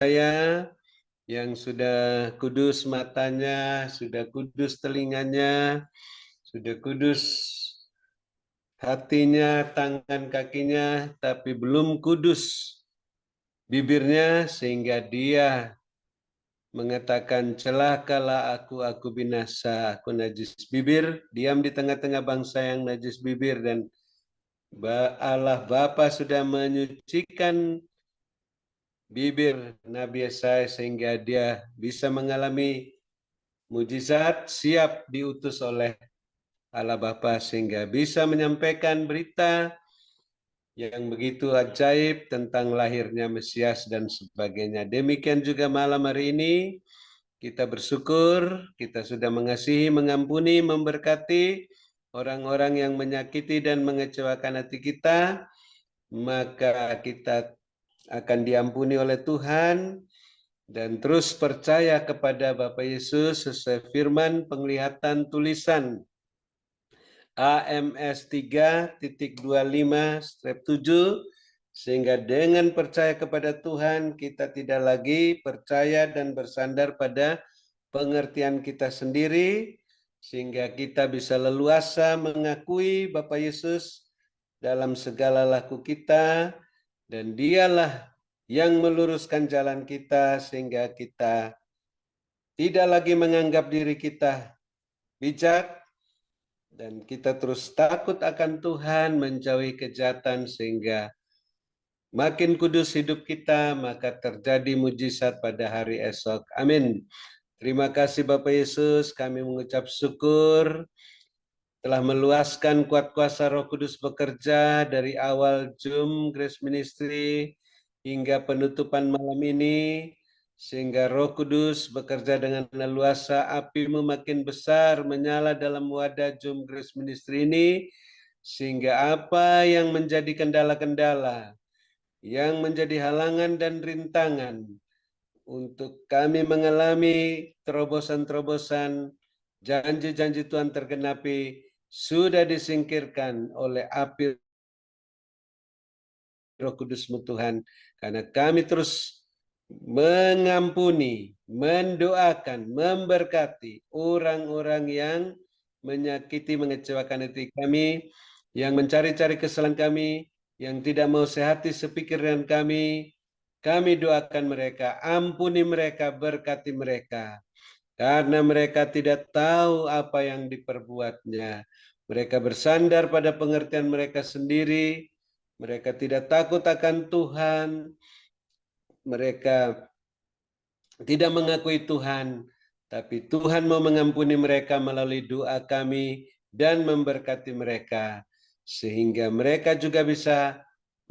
saya yang sudah kudus matanya, sudah kudus telinganya, sudah kudus hatinya, tangan kakinya, tapi belum kudus bibirnya sehingga dia mengatakan celakalah aku binasa, aku najis bibir, diam di tengah-tengah bangsa yang najis bibir, dan Allah Bapa sudah menyucikan bibir Nabi Yesaya sehingga dia bisa mengalami mujizat, siap diutus oleh Allah Bapa sehingga bisa menyampaikan berita yang begitu ajaib tentang lahirnya Mesias dan sebagainya. Demikian juga malam hari ini kita bersyukur, kita sudah mengasihi, mengampuni, memberkati orang-orang yang menyakiti dan mengecewakan hati kita, maka kita akan diampuni oleh Tuhan dan terus percaya kepada Bapa Yesus sesuai firman penglihatan tulisan AMS 3.25/7, sehingga dengan percaya kepada Tuhan kita tidak lagi percaya dan bersandar pada pengertian kita sendiri, sehingga kita bisa leluasa mengakui Bapa Yesus dalam segala laku kita, dan dialah yang meluruskan jalan kita sehingga kita tidak lagi menganggap diri kita bijak, dan kita terus takut akan Tuhan, menjauhi kejahatan sehingga makin kudus hidup kita, maka terjadi mujizat pada hari esok. Amin. Terima kasih Bapak Yesus, kami mengucap syukur telah meluaskan kuat kuasa Roh Kudus bekerja dari awal Zoom Grace Ministry hingga penutupan malam ini, sehingga Roh Kudus bekerja dengan leluasa, apimu makin besar menyala dalam wadah Zoom Grace Ministry ini, sehingga apa yang menjadi kendala-kendala, yang menjadi halangan dan rintangan untuk kami mengalami terobosan-terobosan janji-janji Tuhan tergenapi, sudah disingkirkan oleh api Roh Kudus-Mu Tuhan, karena kami terus mengampuni, mendoakan, memberkati orang-orang yang menyakiti, mengecewakan hati kami, yang mencari-cari kesalahan kami, yang tidak mau sehati sepikir dengan kami doakan mereka, ampuni mereka, berkati mereka. Karena mereka tidak tahu apa yang diperbuatnya. Mereka bersandar pada pengertian mereka sendiri. Mereka tidak takut akan Tuhan. Mereka tidak mengakui Tuhan. Tapi Tuhan mau mengampuni mereka melalui doa kami dan memberkati mereka. Sehingga mereka juga bisa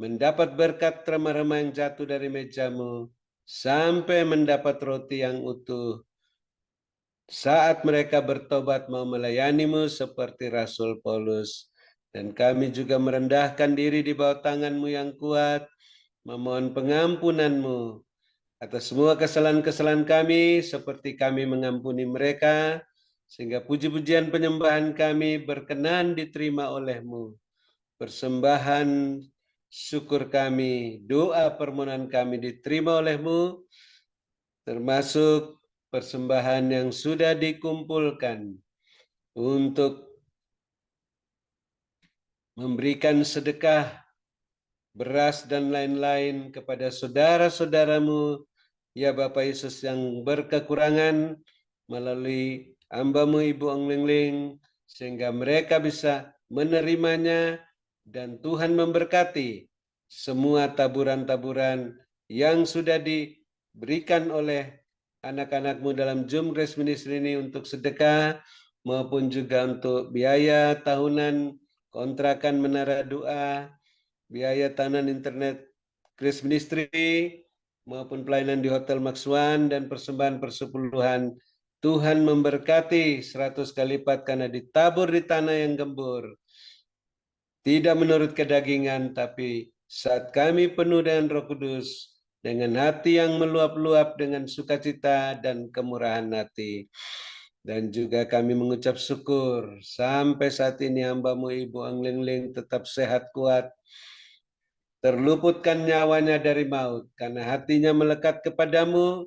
mendapat berkat remah-remah yang jatuh dari mejamu. Sampai mendapat roti yang utuh. Saat mereka bertobat mau melayanimu seperti Rasul Paulus. Dan kami juga merendahkan diri di bawah tangan-Mu yang kuat, memohon pengampunan-Mu atas semua kesalahan-kesalahan kami, seperti kami mengampuni mereka, sehingga puji-pujian penyembahan kami berkenan diterima oleh-Mu. Persembahan syukur kami, doa permohonan kami diterima oleh-Mu, termasuk persembahan yang sudah dikumpulkan untuk memberikan sedekah, beras dan lain-lain kepada saudara-saudaramu, ya Bapak Yesus, yang berkekurangan melalui hamba-Mu Ibu Ong Ling Ling, sehingga mereka bisa menerimanya, dan Tuhan memberkati semua taburan-taburan yang sudah diberikan oleh anak-anak-Mu dalam Zoom Grace Ministry ini untuk sedekah, maupun juga untuk biaya tahunan kontrakan menara doa, biaya tahunan internet Grace Ministry, maupun pelayanan di Hotel Max One, dan persembahan persepuluhan. Tuhan memberkati 100 kali lipat karena ditabur di tanah yang gembur. Tidak menurut kedagingan, tapi saat kami penuh dengan Roh Kudus, dengan hati yang meluap-luap dengan sukacita dan kemurahan hati. Dan juga kami mengucap syukur sampai saat ini hamba-Mu Ibu Ang Ling Ling tetap sehat kuat, terluputkan nyawanya dari maut, karena hatinya melekat kepadamu,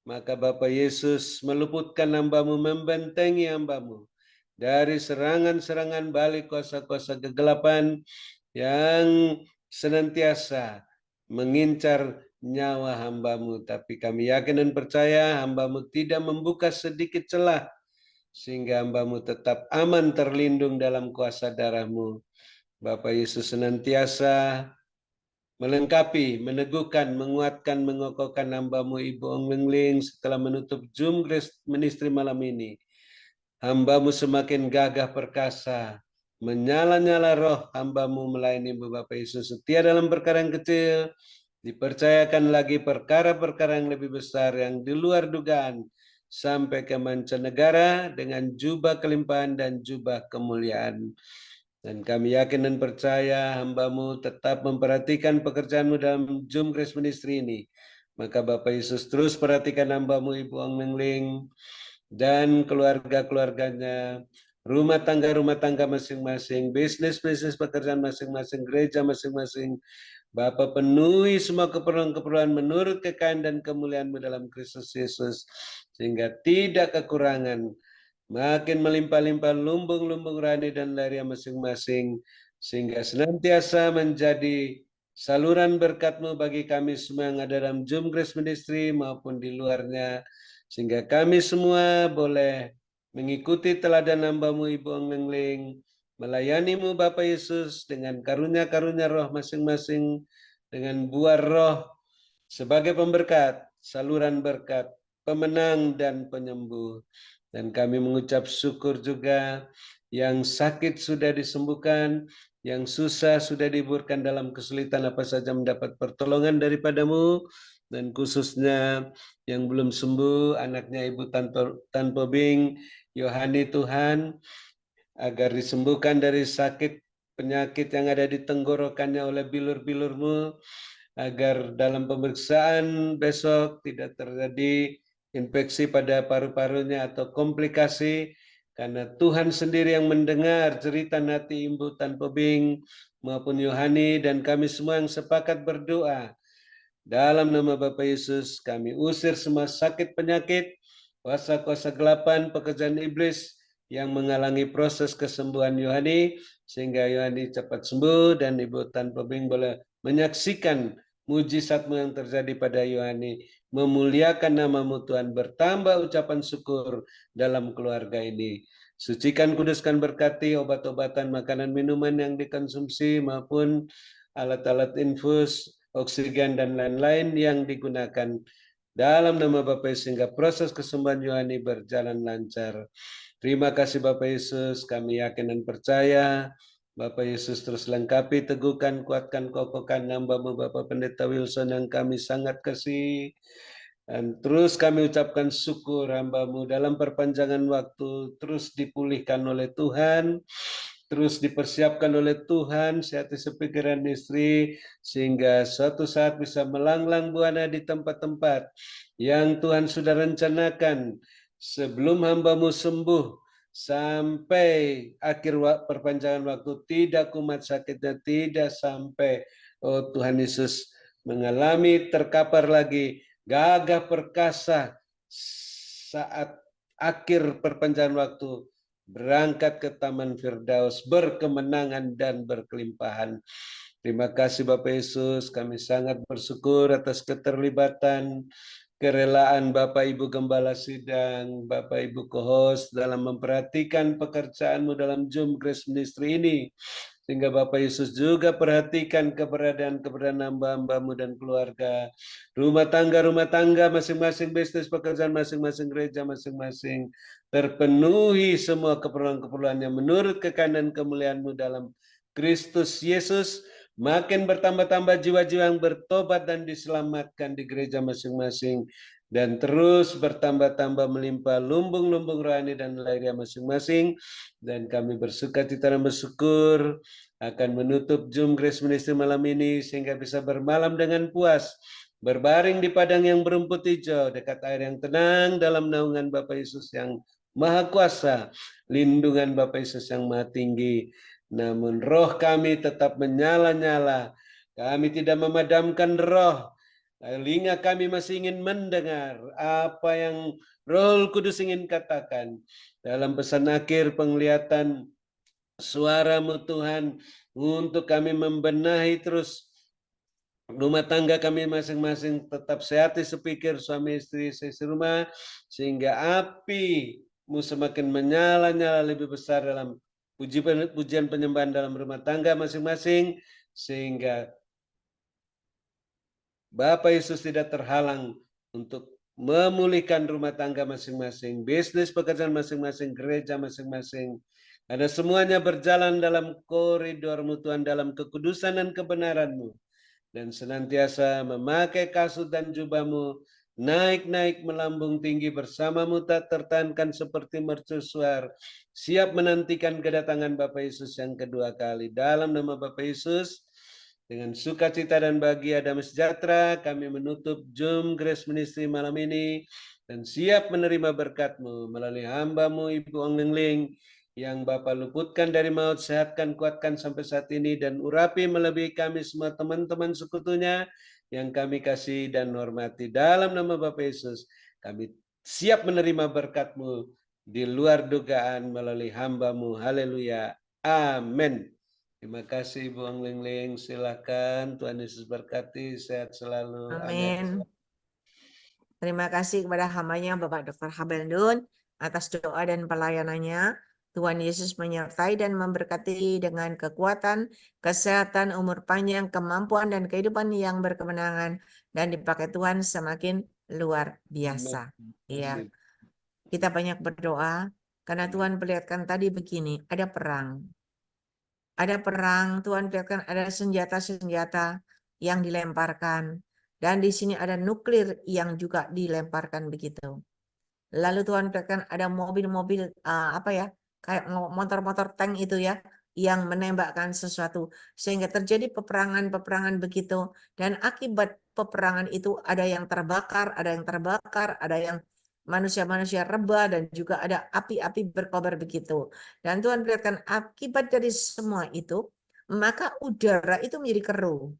maka Bapa Yesus meluputkan hamba-Mu, membentengi hamba-Mu dari serangan-serangan balik kuasa-kuasa kegelapan yang senantiasa mengincar nyawa hamba-Mu. Tapi kami yakin dan percaya hamba-Mu tidak membuka sedikit celah, sehingga hamba-Mu tetap aman terlindung dalam kuasa darah-Mu. Bapak Yesus senantiasa melengkapi, meneguhkan, menguatkan, mengokohkan hamba-Mu Ibu Ong Lengling setelah menutup Zoom Grace Ministry malam ini. Hamba-Mu semakin gagah perkasa, menyala-nyala roh hamba-Mu melayani Bapak Yesus setia dalam perkara yang kecil, dipercayakan lagi perkara-perkara yang lebih besar yang di luar dugaan, sampai ke mancanegara dengan jubah kelimpahan dan jubah kemuliaan. Dan kami yakin dan percaya hamba-Mu tetap memperhatikan pekerjaan-Mu dalam Zoom Grace Ministry ini. Maka Bapak Yesus terus perhatikan hamba-Mu Ibu Ong Lengling dan keluarga-keluarganya, rumah tangga masing-masing, bisnis-bisnis pekerjaan masing-masing, gereja masing-masing. Bapa penuhi semua keperluan-keperluan menurut kekayaan dan kemuliaan-Mu dalam Kristus Yesus, sehingga tidak kekurangan, makin melimpah-limpah lumbung-lumbung rohani dan lahiriah masing-masing, sehingga senantiasa menjadi saluran berkat-Mu bagi kami semua yang ada dalam Zoom Grace Ministry maupun di luarnya, sehingga kami semua boleh mengikuti teladan hamba-Mu Ibu Ong Lengling, melayani-Mu Bapa Yesus dengan karunia-karunia roh masing-masing, dengan buah roh sebagai pemberkat, saluran berkat, pemenang dan penyembuh. Dan kami mengucap syukur juga yang sakit sudah disembuhkan, yang susah sudah dihiburkan, dalam kesulitan apa saja mendapat pertolongan daripada-Mu, dan khususnya yang belum sembuh, anaknya Ibu Tan Pobing, Yohani Tuhan, agar disembuhkan dari sakit penyakit yang ada di tenggorokannya oleh bilur-bilur-Mu, agar dalam pemeriksaan besok tidak terjadi infeksi pada paru-parunya atau komplikasi, karena Tuhan sendiri yang mendengar cerita hati Ibu Tan Pobing maupun Yohani, dan kami semua yang sepakat berdoa. Dalam nama Bapa Yesus, kami usir semua sakit penyakit, kuasa-kuasa gelapan, pekerjaan iblis yang menghalangi proses kesembuhan Yohani, sehingga Yohani cepat sembuh dan Ibu Tan Pobing boleh menyaksikan mujizat-Mu yang terjadi pada Yohani, memuliakan nama-Mu Tuhan, bertambah ucapan syukur dalam keluarga ini. Sucikan, kuduskan, berkati obat-obatan, makanan, minuman yang dikonsumsi maupun alat-alat infus, oksigen, dan lain-lain yang digunakan dalam nama Bapa Yesus, sehingga proses kesembuhan Yohani berjalan lancar. Terima kasih Bapak Yesus, kami yakin dan percaya Bapak Yesus terus lengkapi, teguhkan, kuatkan, kokohkan hamba-Mu Bapak Pendeta Wilson yang kami sangat kasih. Dan terus kami ucapkan syukur hamba-Mu dalam perpanjangan waktu, terus dipulihkan oleh Tuhan, terus dipersiapkan oleh Tuhan, sehati sepikiran istri, sehingga suatu saat bisa melanglang buana di tempat-tempat yang Tuhan sudah rencanakan sebelum hamba-Mu sembuh, sampai akhir perpanjangan waktu, tidak kumat sakitnya, tidak sampai Tuhan Yesus mengalami terkapar lagi, gagah perkasa saat akhir perpanjangan waktu, berangkat ke Taman Firdaus berkemenangan dan berkelimpahan. Terima kasih Bapak Yesus, kami sangat bersyukur atas keterlibatan, kerelaan Bapak Ibu Gembala Sidang, Bapak Ibu Co-host dalam memperhatikan pekerjaan-Mu dalam Zoom Grace Ministry ini, sehingga Bapak Yesus juga perhatikan keberadaan hamba-hamba-Mu dan keluarga, rumah tangga masing-masing, bisnis pekerjaan masing-masing, gereja masing-masing, terpenuhi semua keperluan-keperluannya menurut kekayaan dan kemuliaan-Mu dalam Kristus Yesus. Makin bertambah-tambah jiwa-jiwa yang bertobat dan diselamatkan di gereja masing-masing, dan terus bertambah-tambah melimpah lumbung-lumbung rohani dan lahiriah masing-masing. Dan kami bersukacita dan bersyukur akan menutup Zoom Grace Ministry malam ini, sehingga bisa bermalam dengan puas, berbaring di padang yang berumput hijau, dekat air yang tenang, dalam naungan Bapa Yesus yang Maha Kuasa, lindungan Bapa Yesus yang Maha Tinggi. Namun roh kami tetap menyala-nyala, Kami tidak memadamkan roh. Telinga kami masih ingin mendengar apa yang Roh Kudus ingin katakan. Dalam pesan akhir penglihatan suara-Mu Tuhan, untuk kami membenahi terus rumah tangga kami masing-masing, tetap sehati sepikir, suami istri serumah, sehingga api-Mu semakin menyala-nyala lebih besar dalam pujian penyembahan dalam rumah tangga masing-masing, sehingga Bapak Yesus tidak terhalang untuk memulihkan rumah tangga masing-masing, bisnis pekerjaan masing-masing, gereja masing-masing. Ada semuanya berjalan dalam koridor-Mu Tuhan, dalam kekudusan dan kebenaran-Mu. Dan senantiasa memakai kasut dan jubah-Mu, naik-naik melambung tinggi bersama-Mu, tak tertahankan seperti mercusuar, siap menantikan kedatangan Bapak Yesus yang kedua kali. Dalam nama Bapak Yesus, dengan sukacita dan bahagia damai sejahtera, kami menutup Zoom Grace Ministry malam ini dan siap menerima berkat-Mu melalui hamba-Mu Ibu Ong Ling Ling yang Bapak luputkan dari maut, sehatkan, kuatkan sampai saat ini, dan urapi melebihi kami semua teman-teman sekutunya yang kami kasih dan hormati. Dalam nama Bapak Yesus, kami siap menerima berkat-Mu di luar dugaan melalui hamba-Mu. Haleluya. Amin. Terima kasih Ibu Ong Ling Ling. Silakan, Tuhan Yesus berkati, sehat selalu. Amin. Terima kasih kepada hambanya Bapak Dr. Habendun atas doa dan pelayanannya. Tuhan Yesus menyertai dan memberkati dengan kekuatan, kesehatan, umur panjang, kemampuan, dan kehidupan yang berkemenangan. Dan dipakai Tuhan semakin luar biasa. Iya, kita banyak berdoa karena Tuhan perlihatkan tadi begini, ada perang. Ada perang, Tuhan perlihatkan ada senjata-senjata yang dilemparkan. Dan di sini ada nuklir yang juga dilemparkan begitu. Lalu Tuhan perlihatkan ada mobil-mobil kayak motor-motor tank itu ya, yang menembakkan sesuatu. Sehingga terjadi peperangan-peperangan begitu. Dan akibat peperangan itu ada yang terbakar, ada yang manusia-manusia rebah, dan juga ada api-api berkobar begitu. Dan Tuhan perlihatkan akibat dari semua itu, maka udara itu menjadi keruh.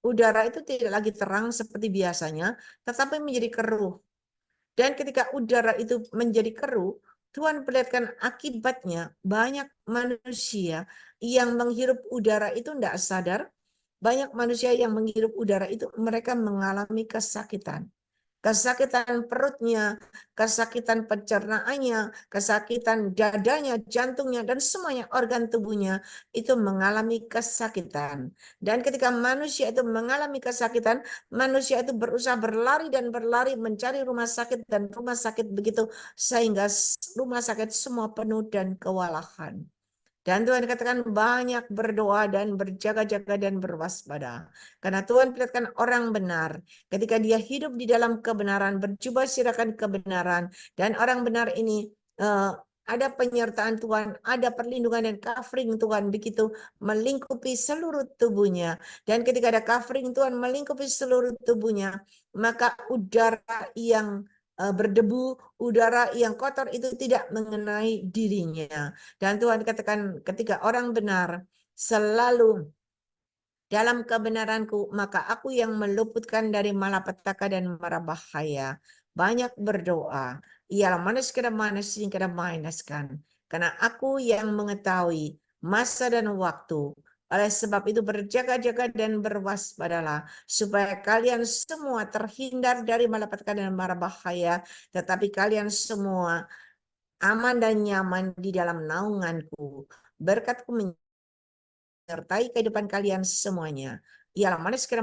Udara itu tidak lagi terang seperti biasanya, tetapi menjadi keruh. Dan ketika udara itu menjadi keruh, Tuhan perlihatkan akibatnya banyak manusia yang menghirup udara itu tidak sadar. Banyak manusia yang menghirup udara itu mereka mengalami kesakitan. Kesakitan perutnya, kesakitan pencernaannya, kesakitan dadanya, jantungnya, dan semuanya organ tubuhnya itu mengalami kesakitan. Dan ketika manusia itu mengalami kesakitan, manusia itu berusaha berlari dan berlari mencari rumah sakit dan rumah sakit begitu, sehingga rumah sakit semua penuh dan kewalahan. Dan Tuhan katakan banyak berdoa dan berjaga-jaga dan berwaspada. Karena Tuhan perlihatkan orang benar. Ketika dia hidup di dalam kebenaran, berjubah sirahkan kebenaran. Dan orang benar ini ada penyertaan Tuhan, ada perlindungan dan covering Tuhan begitu melingkupi seluruh tubuhnya. Dan ketika ada covering Tuhan melingkupi seluruh tubuhnya, maka udara yang berdebu, udara yang kotor itu tidak mengenai dirinya. Dan Tuhan katakan ketika orang benar selalu dalam kebenaranku, maka aku yang meluputkan dari malapetaka dan mara bahaya. Banyak berdoa, ialah manis kada mainaskan. Karena aku yang mengetahui masa dan waktu. Oleh sebab itu berjaga-jaga dan berwaspadalah, supaya kalian semua terhindar dari malapetaka dan mara bahaya, tetapi kalian semua aman dan nyaman di dalam naunganku. Berkatku menyertai kehidupan kalian semuanya. Ialah manis kira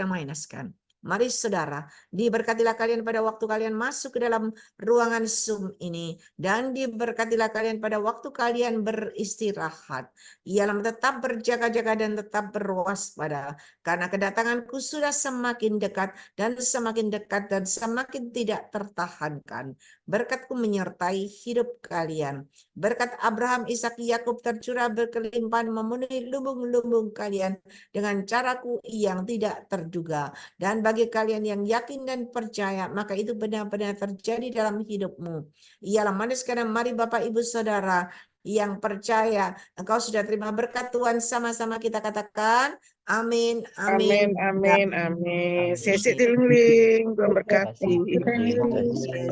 mainaskan. Mari saudara, diberkatilah kalian pada waktu kalian masuk ke dalam ruangan Zoom ini. Dan diberkatilah kalian pada waktu kalian beristirahat. Ialah tetap berjaga-jaga dan tetap berwaspada. Karena kedatanganku sudah semakin dekat dan semakin tidak tertahankan. Berkatku menyertai hidup kalian. Berkat Abraham, Ishak, Yakub tercurah berkelimpahan memenuhi lumbung-lumbung kalian dengan caraku yang tidak terduga. Dan bagi kalian yang yakin dan percaya, maka itu benar-benar terjadi dalam hidupmu. Ialah manis karena mari Bapak Ibu Saudara yang percaya. Engkau sudah terima berkat Tuhan, sama-sama kita katakan amin, amin, Amin, amin, amin. Sesi Tilingling, Tuhan berkati. amin.